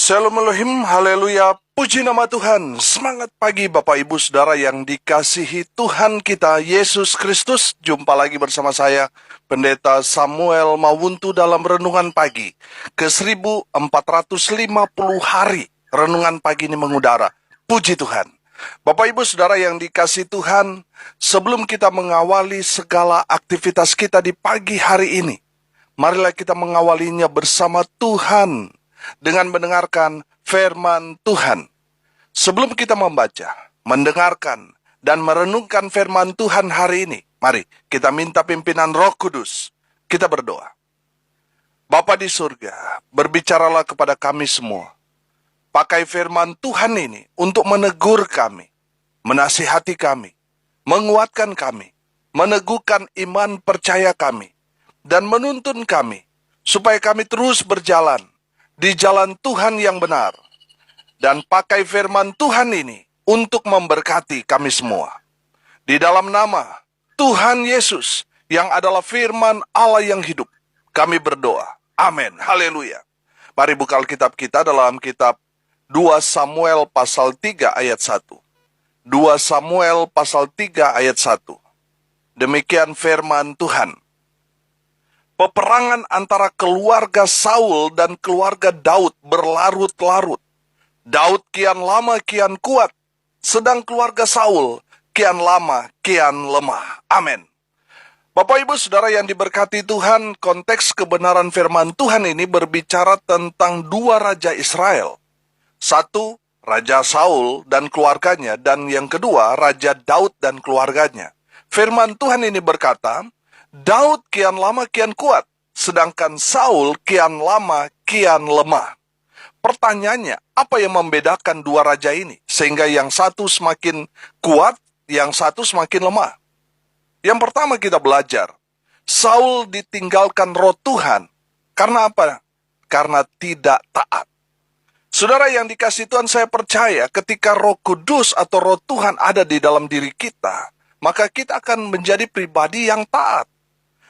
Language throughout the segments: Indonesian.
Shalom Elohim, haleluya, puji nama Tuhan. Semangat pagi Bapak Ibu Saudara yang dikasihi Tuhan kita, Yesus Kristus. Jumpa lagi bersama saya, Pendeta Samuel Mawuntu dalam Renungan Pagi. Ke 1450 hari Renungan Pagi ini mengudara. Puji Tuhan. Bapak Ibu Saudara yang dikasihi Tuhan, sebelum kita mengawali segala aktivitas kita di pagi hari ini, marilah kita mengawalinya bersama Tuhan dengan mendengarkan firman Tuhan. Sebelum kita membaca, mendengarkan, dan merenungkan firman Tuhan hari ini, mari kita minta pimpinan Roh Kudus. Kita berdoa. Bapa di surga, berbicaralah kepada kami semua. Pakai firman Tuhan ini untuk menegur kami, menasihati kami, menguatkan kami, meneguhkan iman percaya kami, dan menuntun kami, supaya kami terus berjalan di jalan Tuhan yang benar. Dan pakai firman Tuhan ini untuk memberkati kami semua. Di dalam nama Tuhan Yesus yang adalah firman Allah yang hidup, kami berdoa. Amin. Haleluya. Mari buka Alkitab kita dalam kitab 2 Samuel pasal 3 ayat 1. 2 Samuel pasal 3 ayat 1. Demikian firman Tuhan. Peperangan antara keluarga Saul dan keluarga Daud berlarut-larut. Daud kian lama kian kuat, sedang keluarga Saul kian lama kian lemah. Amin. Bapak Ibu Saudara yang diberkati Tuhan, konteks kebenaran firman Tuhan ini berbicara tentang dua raja Israel. Satu, Raja Saul dan keluarganya, dan yang kedua, Raja Daud dan keluarganya. Firman Tuhan ini berkata, Daud kian lama kian kuat, sedangkan Saul kian lama kian lemah. Pertanyaannya, apa yang membedakan dua raja ini? Sehingga yang satu semakin kuat, yang satu semakin lemah. Yang pertama kita belajar, Saul ditinggalkan roh Tuhan. Karena apa? Karena tidak taat. Saudara yang dikasihi Tuhan, saya percaya ketika Roh Kudus atau roh Tuhan ada di dalam diri kita, maka kita akan menjadi pribadi yang taat.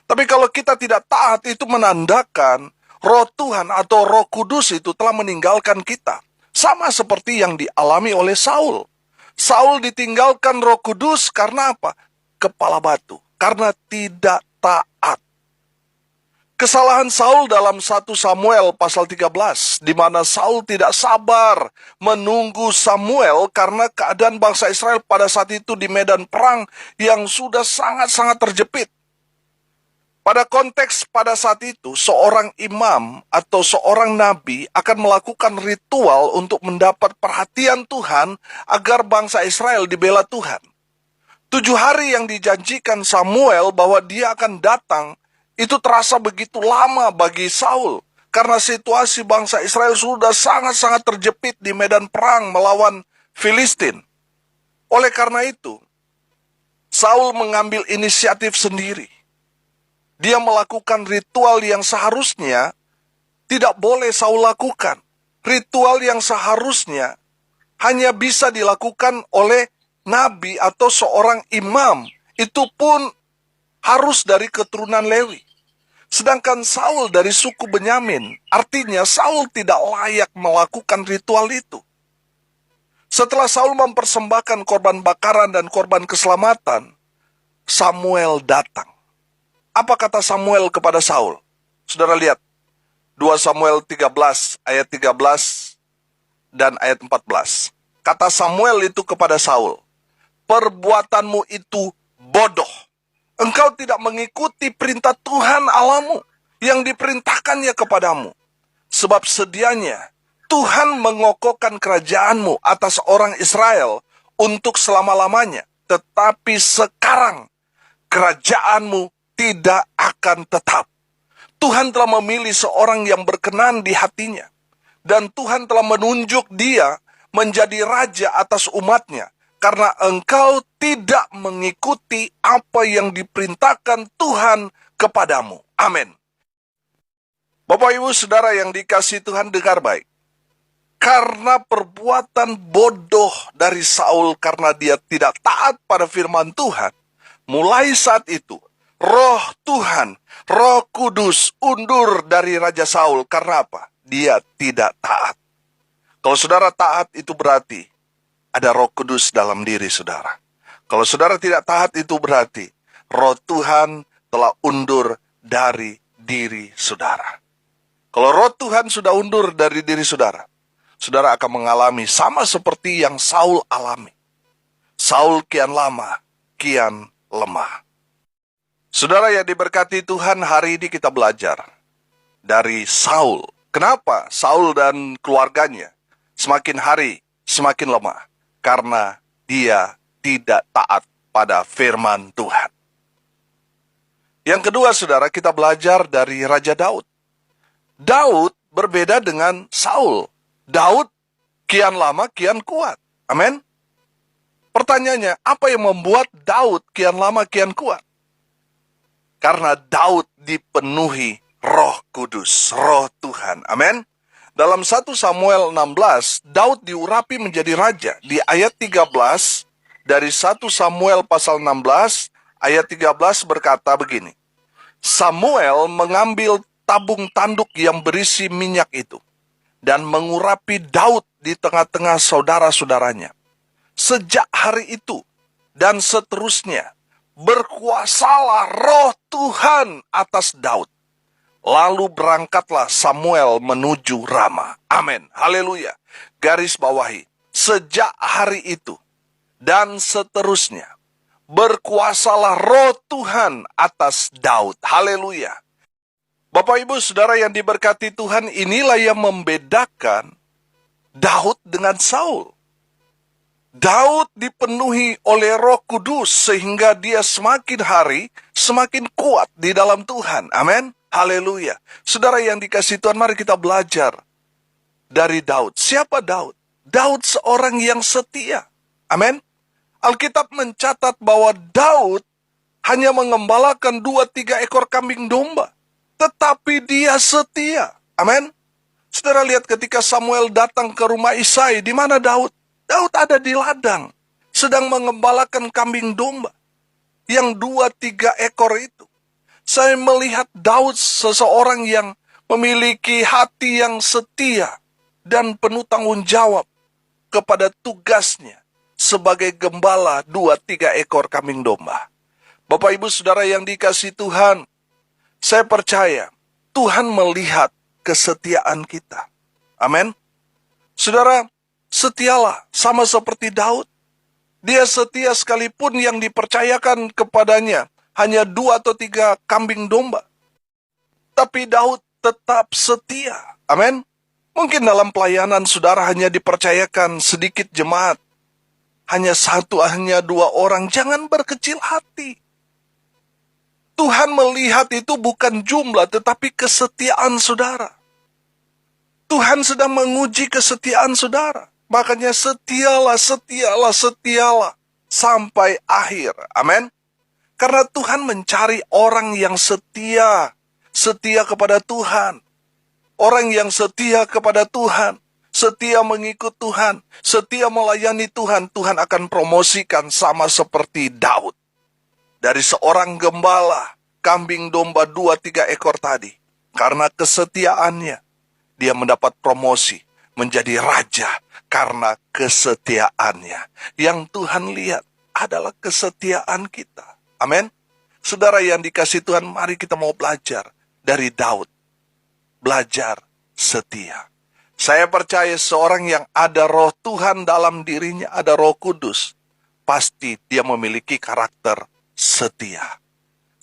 Tapi kalau kita tidak taat, itu menandakan roh Tuhan atau Roh Kudus itu telah meninggalkan kita. Sama seperti yang dialami oleh Saul. Saul ditinggalkan Roh Kudus karena apa? Kepala batu. Karena tidak taat. Kesalahan Saul dalam 1 Samuel pasal 13, di mana Saul tidak sabar menunggu Samuel karena keadaan bangsa Israel pada saat itu di medan perang yang sudah sangat-sangat terjepit. Pada konteks pada saat itu, seorang imam atau seorang nabi akan melakukan ritual untuk mendapat perhatian Tuhan agar bangsa Israel dibela Tuhan. 7 hari yang dijanjikan Samuel bahwa dia akan datang, itu terasa begitu lama bagi Saul. Karena situasi bangsa Israel sudah sangat-sangat terjepit di medan perang melawan Filistin. Oleh karena itu, Saul mengambil inisiatif sendiri. Dia melakukan ritual yang seharusnya tidak boleh Saul lakukan. Ritual yang seharusnya hanya bisa dilakukan oleh nabi atau seorang imam. Itu pun harus dari keturunan Lewi. Sedangkan Saul dari suku Benyamin, artinya Saul tidak layak melakukan ritual itu. Setelah Saul mempersembahkan korban bakaran dan korban keselamatan, Samuel datang. Apa kata Samuel kepada Saul? Saudara lihat, 2 Samuel 13 ayat 13 dan ayat 14. Kata Samuel itu kepada Saul, perbuatanmu itu bodoh. Engkau tidak mengikuti perintah Tuhan Allahmu yang diperintahkannya kepadamu. Sebab sedianya Tuhan mengokohkan kerajaanmu atas orang Israel untuk selama-lamanya. Tetapi sekarang kerajaanmu tidak akan tetap. Tuhan telah memilih seorang yang berkenan di hatinya. Dan Tuhan telah menunjuk dia menjadi raja atas umatnya. Karena engkau tidak mengikuti apa yang diperintahkan Tuhan kepadamu. Amin. Bapak Ibu Saudara yang dikasihi Tuhan, dengar baik. Karena perbuatan bodoh dari Saul karena dia tidak taat pada firman Tuhan, mulai saat itu, Roh Tuhan, Roh Kudus undur dari Raja Saul. Karena apa? Dia tidak taat. Kalau saudara taat, itu berarti ada Roh Kudus dalam diri saudara. Kalau saudara tidak taat, itu berarti Roh Tuhan telah undur dari diri saudara. Kalau Roh Tuhan sudah undur dari diri saudara, saudara akan mengalami sama seperti yang Saul alami. Saul kian lama, kian lemah. Saudara yang diberkati Tuhan, hari ini kita belajar dari Saul. Kenapa Saul dan keluarganya semakin hari semakin lemah? Karena dia tidak taat pada firman Tuhan. Yang kedua, saudara, kita belajar dari Raja Daud. Daud berbeda dengan Saul. Daud kian lama kian kuat. Amin. Pertanyaannya, apa yang membuat Daud kian lama kian kuat? Karena Daud dipenuhi Roh Kudus, Roh Tuhan. Amin. Dalam 1 Samuel 16, Daud diurapi menjadi raja. Di ayat 13, dari 1 Samuel pasal 16, ayat 13 berkata begini. Samuel mengambil tabung tanduk yang berisi minyak itu dan mengurapi Daud di tengah-tengah saudara-saudaranya. Sejak hari itu dan seterusnya, berkuasalah Roh Tuhan atas Daud. Lalu berangkatlah Samuel menuju Rama. Amin. Haleluya. Garis bawahi. Sejak hari itu dan seterusnya, berkuasalah Roh Tuhan atas Daud. Haleluya. Bapak Ibu Saudara yang diberkati Tuhan, inilah yang membedakan Daud dengan Saul. Daud dipenuhi oleh Roh Kudus sehingga dia semakin hari semakin kuat di dalam Tuhan. Amin. Haleluya. Saudara yang dikasihi Tuhan, mari kita belajar dari Daud. Siapa Daud? Daud seorang yang setia. Amin. Alkitab mencatat bahwa Daud hanya mengembalakan 2-3 ekor kambing domba. Tetapi dia setia. Amin. Saudara lihat ketika Samuel datang ke rumah Isai, di mana Daud? Daud ada di ladang, sedang mengembalakan kambing domba. Yang 2-3 ekor itu. Saya melihat Daud seseorang yang memiliki hati yang setia dan penuh tanggung jawab kepada tugasnya sebagai gembala 2-3 ekor kambing domba. Bapak Ibu Saudara yang dikasihi Tuhan, saya percaya Tuhan melihat kesetiaan kita. Amin. Saudara, setialah sama seperti Daud. Dia setia sekalipun yang dipercayakan kepadanya hanya 2 atau 3 kambing domba. Tapi Daud tetap setia. Amin. Mungkin dalam pelayanan saudara hanya dipercayakan sedikit jemaat. Hanya 1, hanya 2 orang. Jangan berkecil hati. Tuhan melihat itu bukan jumlah, tetapi kesetiaan saudara. Tuhan sedang menguji kesetiaan saudara. Makanya setialah sampai akhir. Amin. Karena Tuhan mencari orang yang setia. Setia kepada Tuhan. Orang yang setia kepada Tuhan. Setia mengikut Tuhan. Setia melayani Tuhan. Tuhan akan promosikan sama seperti Daud. Dari seorang gembala, kambing domba 2-3 ekor tadi. Karena kesetiaannya, dia mendapat promosi menjadi raja karena kesetiaannya. Yang Tuhan lihat adalah kesetiaan kita. Amin. Saudara yang dikasihi Tuhan, mari kita mau belajar dari Daud. Belajar setia. Saya percaya seorang yang ada Roh Tuhan dalam dirinya, ada Roh Kudus, pasti dia memiliki karakter setia.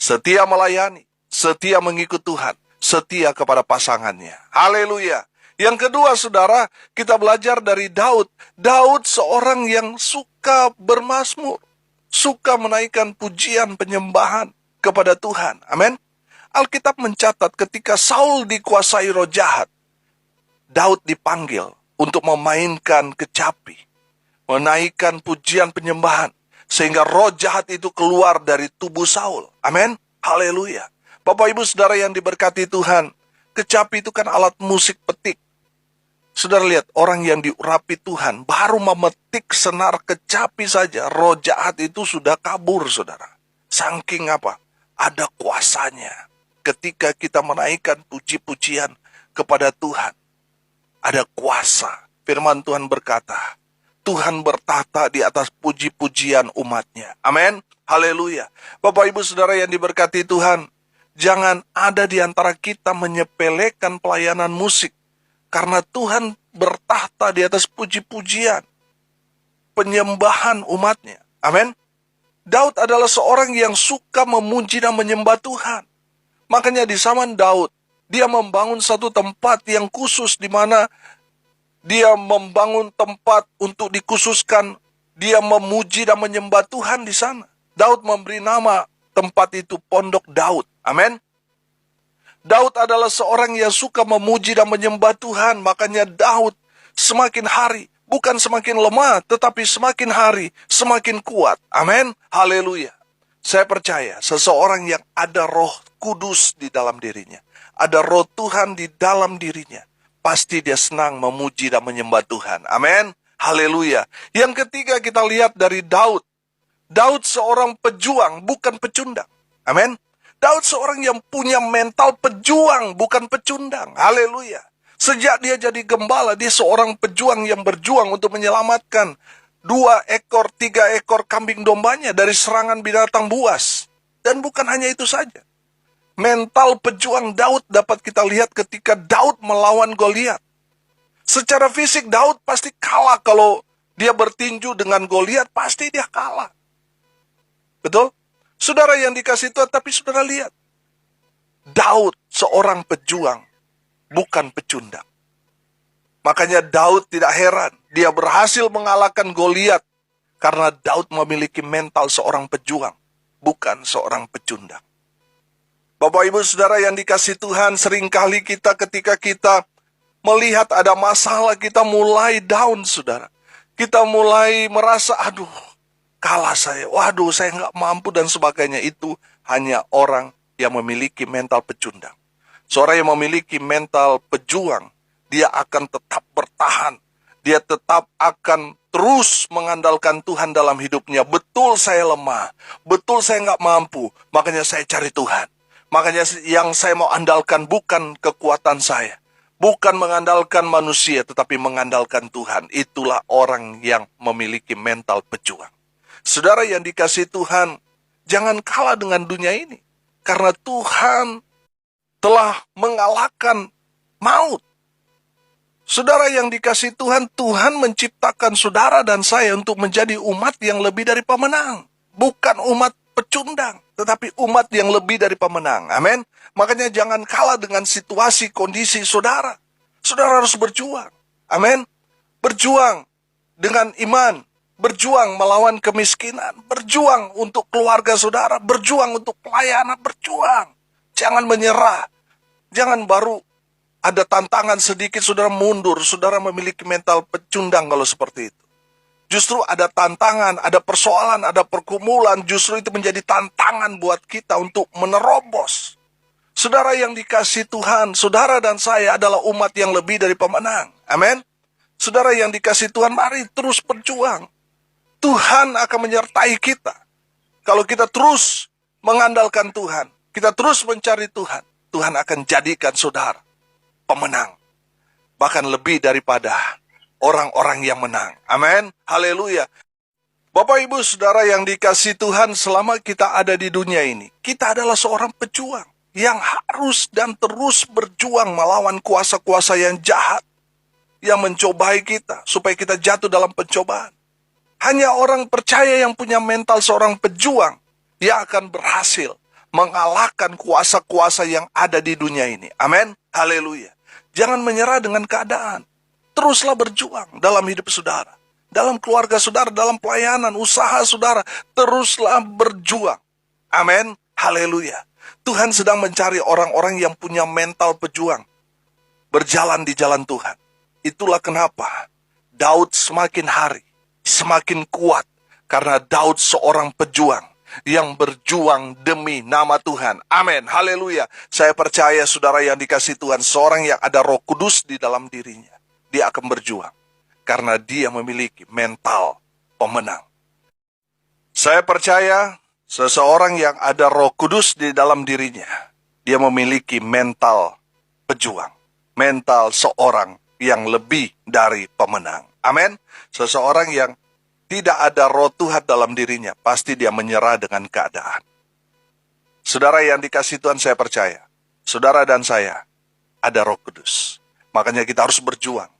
Setia melayani, setia mengikut Tuhan, setia kepada pasangannya. Haleluya. Yang kedua, saudara, kita belajar dari Daud. Daud seorang yang suka bermazmur, suka menaikkan pujian penyembahan kepada Tuhan. Amin. Alkitab mencatat ketika Saul dikuasai roh jahat, Daud dipanggil untuk memainkan kecapi, menaikkan pujian penyembahan, sehingga roh jahat itu keluar dari tubuh Saul. Amin. Haleluya. Bapak Ibu Saudara yang diberkati Tuhan, kecapi itu kan alat musik petik. Saudara lihat, orang yang diurapi Tuhan, baru memetik senar kecapi saja, roh jahat itu sudah kabur, saudara. Saking apa? Ada kuasanya. Ketika kita menaikkan puji-pujian kepada Tuhan, ada kuasa firman Tuhan berkata, Tuhan bertahta di atas puji-pujian umatnya. Amin. Haleluya. Bapak Ibu Saudara yang diberkati Tuhan, jangan ada di antara kita menyepelekan pelayanan musik. Karena Tuhan bertahta di atas puji-pujian, penyembahan umatnya. Amin. Daud adalah seorang yang suka memuji dan menyembah Tuhan. Makanya di zaman Daud, dia membangun satu tempat yang khusus di mana dia membangun tempat untuk dikhususkan. Dia memuji dan menyembah Tuhan di sana. Daud memberi nama tempat itu Pondok Daud. Amin. Daud adalah seorang yang suka memuji dan menyembah Tuhan. Makanya Daud semakin hari, bukan semakin lemah, tetapi semakin hari, semakin kuat. Amin. Haleluya. Saya percaya seseorang yang ada Roh Kudus di dalam dirinya, ada Roh Tuhan di dalam dirinya, pasti dia senang memuji dan menyembah Tuhan. Amin. Haleluya. Yang ketiga kita lihat dari Daud. Daud seorang pejuang, bukan pecundang. Amin. Daud seorang yang punya mental pejuang, bukan pecundang. Haleluya. Sejak dia jadi gembala, dia seorang pejuang yang berjuang untuk menyelamatkan 2 ekor, 3 ekor kambing dombanya dari serangan binatang buas. Dan bukan hanya itu saja. Mental pejuang Daud dapat kita lihat ketika Daud melawan Goliat. Secara fisik Daud pasti kalah kalau dia bertinju dengan Goliat, pasti dia kalah. Betul? Saudara yang dikasih Tuhan, tapi saudara lihat. Daud seorang pejuang, bukan pecundang. Makanya Daud tidak heran, dia berhasil mengalahkan Goliat karena Daud memiliki mental seorang pejuang, bukan seorang pecundang. Bapak Ibu Saudara yang dikasih Tuhan, seringkali kita ketika kita melihat ada masalah, kita mulai down, saudara. Kita mulai merasa, aduh, kalah saya, waduh saya nggak mampu dan sebagainya. Itu hanya orang yang memiliki mental pecundang. Seorang yang memiliki mental pejuang, dia akan tetap bertahan. Dia tetap akan terus mengandalkan Tuhan dalam hidupnya. Betul saya lemah, betul saya nggak mampu, makanya saya cari Tuhan. Makanya yang saya mau andalkan bukan kekuatan saya, bukan mengandalkan manusia, tetapi mengandalkan Tuhan. Itulah orang yang memiliki mental pejuang. Saudara yang dikasih Tuhan, jangan kalah dengan dunia ini. Karena Tuhan telah mengalahkan maut. Saudara yang dikasih Tuhan, Tuhan menciptakan saudara dan saya untuk menjadi umat yang lebih dari pemenang. Bukan umat pecundang, tetapi umat yang lebih dari pemenang. Amin. Makanya jangan kalah dengan situasi, kondisi saudara. Saudara harus berjuang. Amin. Berjuang dengan iman. Berjuang melawan kemiskinan. Berjuang untuk keluarga saudara. Berjuang untuk pelayanan. Berjuang. Jangan menyerah. Jangan baru ada tantangan sedikit saudara mundur. Saudara memiliki mental pecundang kalau seperti itu. Justru ada tantangan, ada persoalan, ada pergumulan. Justru itu menjadi tantangan buat kita untuk menerobos. Saudara yang dikasih Tuhan, saudara dan saya adalah umat yang lebih dari pemenang. Amin. Saudara yang dikasih Tuhan, mari terus berjuang. Tuhan akan menyertai kita. Kalau kita terus mengandalkan Tuhan, kita terus mencari Tuhan, Tuhan akan jadikan saudara pemenang. Bahkan lebih daripada orang-orang yang menang. Amin. Haleluya. Bapak Ibu Saudara yang dikasih Tuhan, selama kita ada di dunia ini, kita adalah seorang pejuang yang harus dan terus berjuang melawan kuasa-kuasa yang jahat yang mencobai kita supaya kita jatuh dalam pencobaan. Hanya orang percaya yang punya mental seorang pejuang, dia akan berhasil mengalahkan kuasa-kuasa yang ada di dunia ini. Amin. Haleluya. Jangan menyerah dengan keadaan. Teruslah berjuang dalam hidup saudara, dalam keluarga saudara, dalam pelayanan, usaha saudara. Teruslah berjuang. Amin. Haleluya. Tuhan sedang mencari orang-orang yang punya mental pejuang, berjalan di jalan Tuhan. Itulah kenapa Daud semakin hari semakin kuat, karena Daud seorang pejuang yang berjuang demi nama Tuhan. Amin. Haleluya. Saya percaya saudara yang dikasih Tuhan, seorang yang ada Roh Kudus di dalam dirinya, dia akan berjuang karena dia memiliki mental pemenang. Saya percaya seseorang yang ada Roh Kudus di dalam dirinya, dia memiliki mental pejuang, mental seorang yang lebih dari pemenang. Amin. Seseorang yang tidak ada roh Tuhan dalam dirinya, pasti dia menyerah dengan keadaan. Saudara yang dikasihi Tuhan, saya percaya, saudara dan saya ada Roh Kudus. Makanya kita harus berjuang.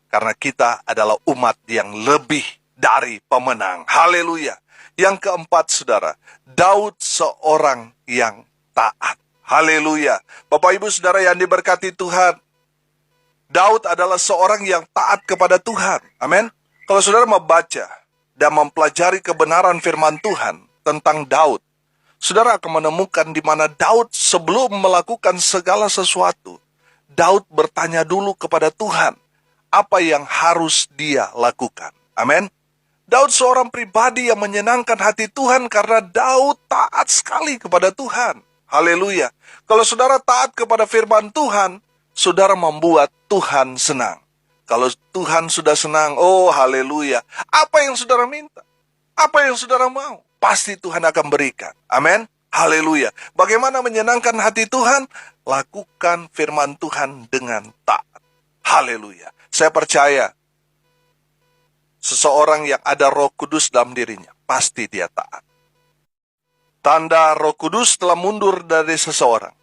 Karena kita adalah umat yang lebih dari pemenang. Haleluya. Yang keempat, saudara, Daud seorang yang taat. Haleluya. Bapak Ibu saudara yang diberkati Tuhan, Daud adalah seorang yang taat kepada Tuhan. Amin. Kalau saudara membaca dan mempelajari kebenaran firman Tuhan tentang Daud, saudara akan menemukan di mana Daud sebelum melakukan segala sesuatu, Daud bertanya dulu kepada Tuhan, apa yang harus dia lakukan. Amin. Daud seorang pribadi yang menyenangkan hati Tuhan karena Daud taat sekali kepada Tuhan. Haleluya. Kalau saudara taat kepada firman Tuhan, saudara membuat Tuhan senang. Kalau Tuhan sudah senang, oh haleluya. Apa yang saudara minta? Apa yang saudara mau? Pasti Tuhan akan berikan. Amin. Haleluya. Bagaimana menyenangkan hati Tuhan? Lakukan firman Tuhan dengan taat. Haleluya. Saya percaya, seseorang yang ada Roh Kudus dalam dirinya, pasti dia taat. Tanda Roh Kudus telah mundur dari seseorang.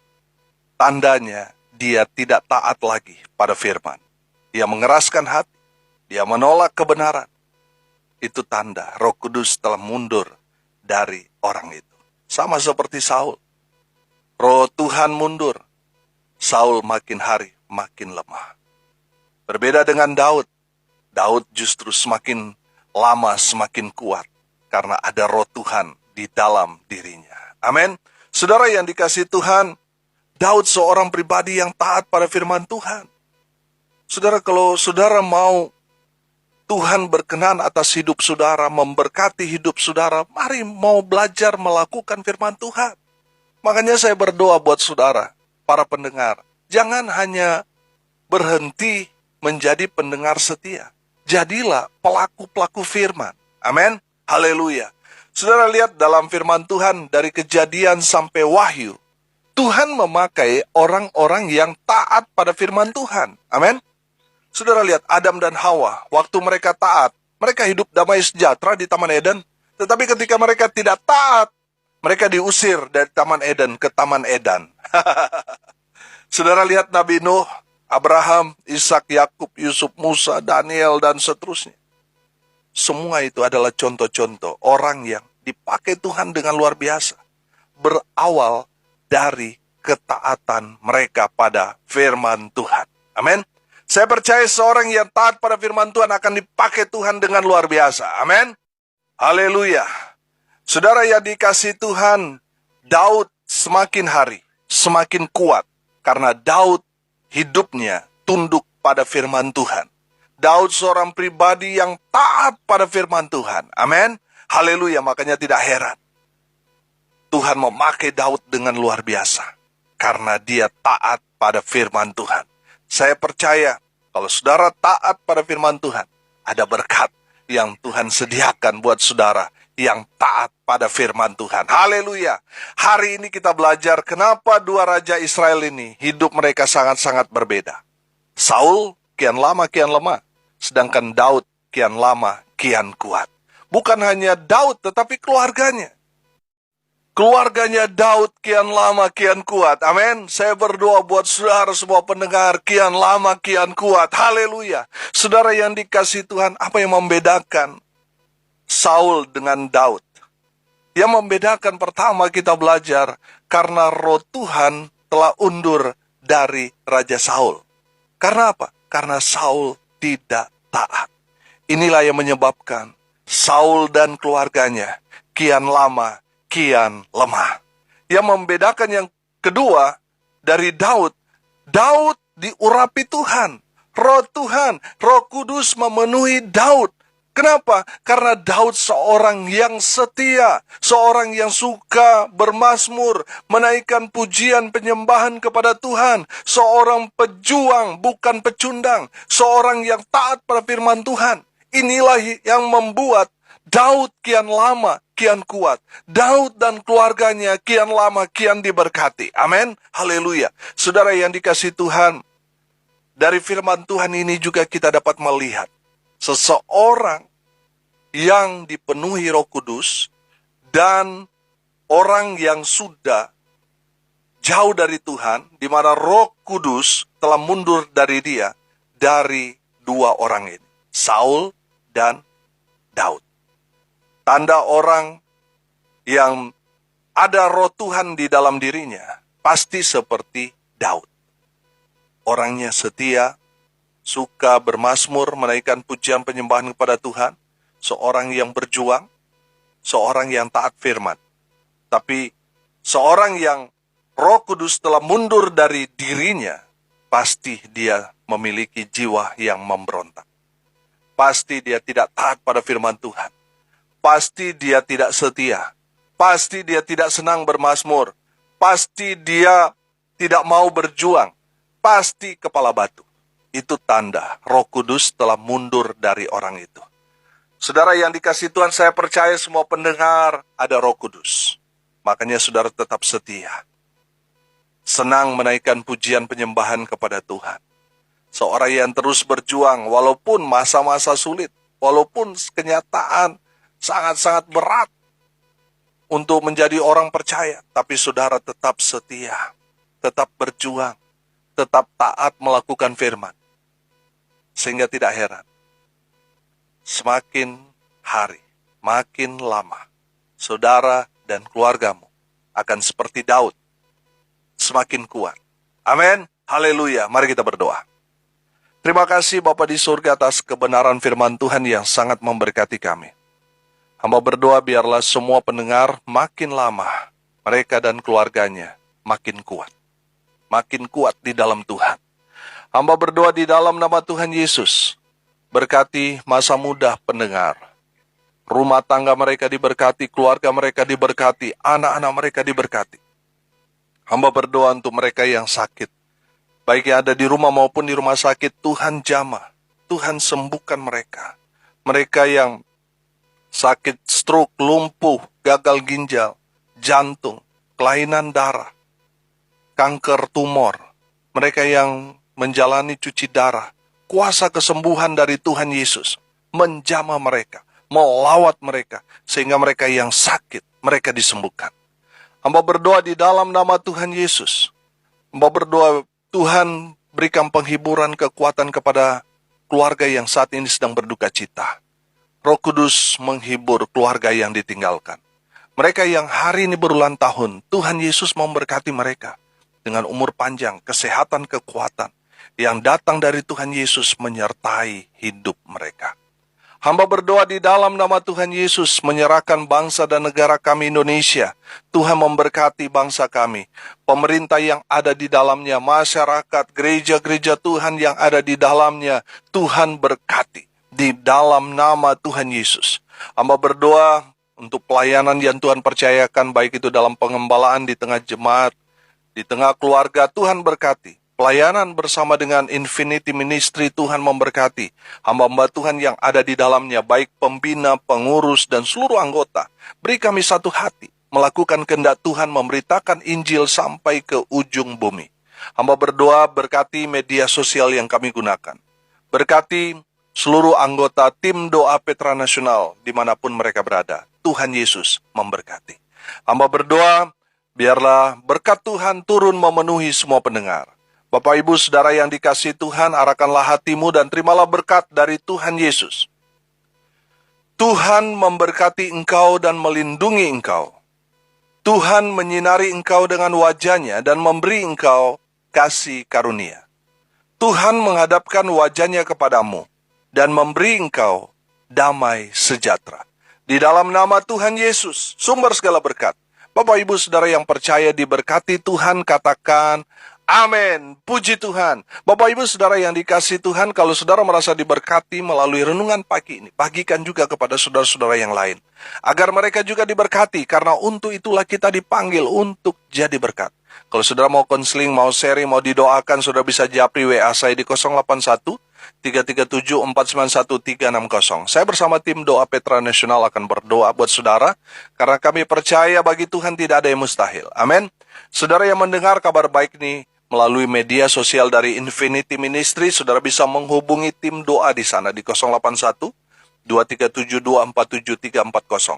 Tandanya, dia tidak taat lagi pada firman. Dia mengeraskan hati, dia menolak kebenaran. Itu tanda Roh Kudus telah mundur dari orang itu. Sama seperti Saul. Roh Tuhan mundur, Saul makin hari makin lemah. Berbeda dengan Daud. Daud justru semakin lama semakin kuat karena ada Roh Tuhan di dalam dirinya. Amin. Saudara yang dikasihi Tuhan, Daud seorang pribadi yang taat pada firman Tuhan. Saudara, kalau saudara mau Tuhan berkenan atas hidup saudara, memberkati hidup saudara, mari mau belajar melakukan firman Tuhan. Makanya saya berdoa buat saudara, para pendengar, jangan hanya berhenti menjadi pendengar setia. Jadilah pelaku-pelaku firman. Amin. Haleluya. Saudara lihat dalam firman Tuhan dari Kejadian sampai Wahyu, Tuhan memakai orang-orang yang taat pada firman Tuhan. Amin. Saudara lihat Adam dan Hawa, waktu mereka taat, mereka hidup damai sejahtera di Taman Eden. Tetapi ketika mereka tidak taat, mereka diusir dari Taman Eden ke Taman Edan. Saudara lihat Nabi Nuh, Abraham, Ishak, Yakub, Yusuf, Musa, Daniel, dan seterusnya. Semua itu adalah contoh-contoh orang yang dipakai Tuhan dengan luar biasa. Berawal dari ketaatan mereka pada firman Tuhan. Amin. Saya percaya seorang yang taat pada firman Tuhan akan dipakai Tuhan dengan luar biasa. Amin. Haleluya. Saudara yang dikasihi Tuhan, Daud semakin hari semakin kuat karena Daud hidupnya tunduk pada firman Tuhan. Daud seorang pribadi yang taat pada firman Tuhan. Amin. Haleluya. Makanya tidak heran Tuhan memakai Daud dengan luar biasa karena dia taat pada firman Tuhan. Saya percaya kalau saudara taat pada firman Tuhan, ada berkat yang Tuhan sediakan buat saudara yang taat pada firman Tuhan. Haleluya. Hari ini kita belajar kenapa dua raja Israel ini hidup mereka sangat-sangat berbeda. Saul kian lama kian lemah, sedangkan Daud kian lama kian kuat. Bukan hanya Daud tetapi keluarganya. Keluarganya Daud kian lama kian kuat. Amin. Saya berdoa buat saudara semua pendengar kian lama kian kuat. Haleluya. Saudara yang dikasihi Tuhan, apa yang membedakan Saul dengan Daud? Yang membedakan pertama kita belajar karena Roh Tuhan telah undur dari Raja Saul. Karena apa? Karena Saul tidak taat. Inilah yang menyebabkan Saul dan keluarganya kian lama kian lemah. Yang membedakan yang kedua dari Daud, Daud diurapi Tuhan. Roh Tuhan, Roh Kudus memenuhi Daud. Kenapa? Karena Daud seorang yang setia, seorang yang suka bermazmur, menaikkan pujian penyembahan kepada Tuhan, seorang pejuang bukan pecundang, seorang yang taat pada firman Tuhan. Inilah yang membuat Daud kian lama kian kuat. Daud dan keluarganya kian lama kian diberkati. Amin. Haleluya. Saudara yang dikasihi Tuhan, Dari firman Tuhan ini juga kita dapat melihat seseorang yang dipenuhi Roh Kudus dan orang yang sudah jauh dari Tuhan, di mana Roh Kudus telah mundur dari dia, dari dua orang ini, Saul dan Daud. Tanda orang yang ada roh Tuhan di dalam dirinya, pasti seperti Daud. Orangnya setia, suka bermazmur, menaikkan pujian penyembahan kepada Tuhan, seorang yang berjuang, seorang yang taat firman. Tapi seorang yang Roh Kudus telah mundur dari dirinya, pasti dia memiliki jiwa yang memberontak. Pasti dia tidak taat pada firman Tuhan. Pasti dia tidak setia. Pasti dia tidak senang bermazmur. Pasti dia tidak mau berjuang. Pasti kepala batu. Itu tanda Roh Kudus telah mundur dari orang itu. Saudara yang dikasihi Tuhan, saya percaya semua pendengar ada Roh Kudus. Makanya saudara tetap setia. Senang menaikkan pujian penyembahan kepada Tuhan. Seorang yang terus berjuang walaupun masa-masa sulit, walaupun kenyataan sangat-sangat berat untuk menjadi orang percaya, tapi saudara tetap setia, tetap berjuang, tetap taat melakukan firman. Sehingga tidak heran, semakin hari, makin lama, saudara dan keluargamu akan seperti Daud, semakin kuat. Amin. Haleluya. Mari kita berdoa. Terima kasih Bapa di surga atas kebenaran firman Tuhan yang sangat memberkati kami. Hamba berdoa biarlah semua pendengar makin lama, mereka dan keluarganya makin kuat. Makin kuat di dalam Tuhan. Hamba berdoa di dalam nama Tuhan Yesus. Berkati masa muda pendengar. Rumah tangga mereka diberkati, keluarga mereka diberkati, anak-anak mereka diberkati. Hamba berdoa untuk mereka yang sakit, baik yang ada di rumah maupun di rumah sakit, Tuhan jamah, Tuhan sembuhkan mereka. Mereka yang sakit stroke, lumpuh, gagal ginjal, jantung, kelainan darah, kanker tumor, mereka yang menjalani cuci darah, kuasa kesembuhan dari Tuhan Yesus menjamah mereka, melawat mereka, sehingga mereka yang sakit, mereka disembuhkan. Hamba berdoa di dalam nama Tuhan Yesus. Hamba berdoa Tuhan berikan penghiburan, kekuatan kepada keluarga yang saat ini sedang berduka cita. Roh Kudus menghibur keluarga yang ditinggalkan. Mereka yang hari ini berulang tahun, Tuhan Yesus memberkati mereka dengan umur panjang, kesehatan, kekuatan yang datang dari Tuhan Yesus menyertai hidup mereka. Hamba berdoa di dalam nama Tuhan Yesus menyerahkan bangsa dan negara kami Indonesia. Tuhan memberkati bangsa kami, pemerintah yang ada di dalamnya, masyarakat, gereja-gereja Tuhan yang ada di dalamnya. Tuhan berkati di dalam nama Tuhan Yesus. Hamba berdoa untuk pelayanan yang Tuhan percayakan, baik itu dalam pengembalaan di tengah jemaat, di tengah keluarga, Tuhan berkati. Pelayanan bersama dengan Infinity Ministry, Tuhan memberkati. Hamba-hamba Tuhan yang ada di dalamnya, baik pembina, pengurus, dan seluruh anggota. Beri kami satu hati, melakukan kehendak Tuhan, memberitakan Injil sampai ke ujung bumi. Hamba berdoa berkati media sosial yang kami gunakan. Berkati seluruh anggota tim doa Petra Nasional, dimanapun mereka berada. Tuhan Yesus memberkati. Hamba berdoa, biarlah berkat Tuhan turun memenuhi semua pendengar. Bapak Ibu Saudara yang dikasihi Tuhan, arahkanlah hatimu dan terimalah berkat dari Tuhan Yesus. Tuhan memberkati engkau dan melindungi engkau. Tuhan menyinari engkau dengan wajah-Nya dan memberi engkau kasih karunia. Tuhan menghadapkan wajah-Nya kepadamu dan memberi engkau damai sejahtera. Di dalam nama Tuhan Yesus, sumber segala berkat. Bapak Ibu Saudara yang percaya diberkati Tuhan, katakan amin. Puji Tuhan. Bapak Ibu Saudara yang dikasihi Tuhan, kalau saudara merasa diberkati melalui renungan pagi ini, bagikan juga kepada saudara-saudara yang lain, agar mereka juga diberkati, karena untuk itulah kita dipanggil untuk jadi berkat. Kalau saudara mau konseling, mau sharing, mau didoakan, saudara bisa japri WA saya di 081 337 491 360. Saya bersama tim doa Petra Nasional akan berdoa buat saudara, karena kami percaya bagi Tuhan tidak ada yang mustahil. Amin. Saudara yang mendengar kabar baik ini, melalui media sosial dari Infinity Ministry, saudara bisa menghubungi tim doa di sana di 081 237 247 340.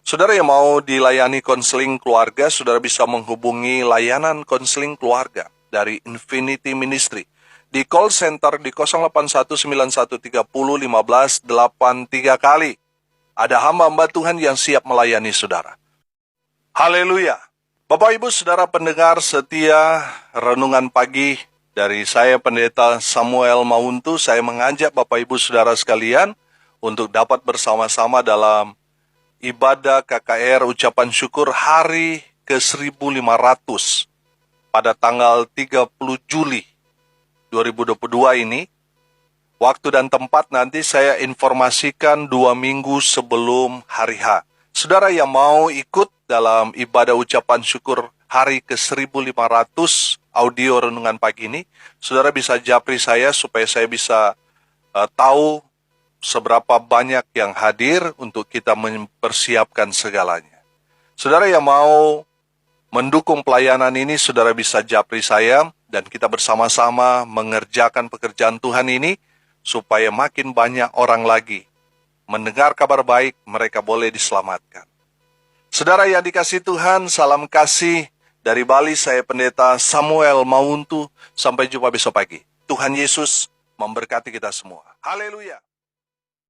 Saudara yang mau dilayani konseling keluarga, saudara bisa menghubungi layanan konseling keluarga dari Infinity Ministry di call center di 08191301583 kali. Ada hamba-hamba Tuhan yang siap melayani saudara. Haleluya. Bapak Ibu Saudara pendengar setia renungan pagi dari saya Pendeta Samuel Mauntu, saya mengajak Bapak Ibu Saudara sekalian untuk dapat bersama-sama dalam ibadah KKR ucapan syukur hari ke-1500 pada tanggal 30 Juli 2022 ini. Waktu dan tempat nanti saya informasikan 2 minggu sebelum hari H. Saudara yang mau ikut dalam ibadah ucapan syukur hari ke-1500 audio renungan pagi ini, saudara bisa japri saya supaya saya bisa tahu seberapa banyak yang hadir untuk kita mempersiapkan segalanya. Saudara yang mau mendukung pelayanan ini, saudara bisa japri saya dan kita bersama-sama mengerjakan pekerjaan Tuhan ini supaya makin banyak orang lagi mendengar kabar baik, mereka boleh diselamatkan. Saudara yang dikasihi Tuhan, salam kasih dari Bali, saya Pendeta Samuel Mauntu. Sampai jumpa besok pagi. Tuhan Yesus memberkati kita semua. Haleluya.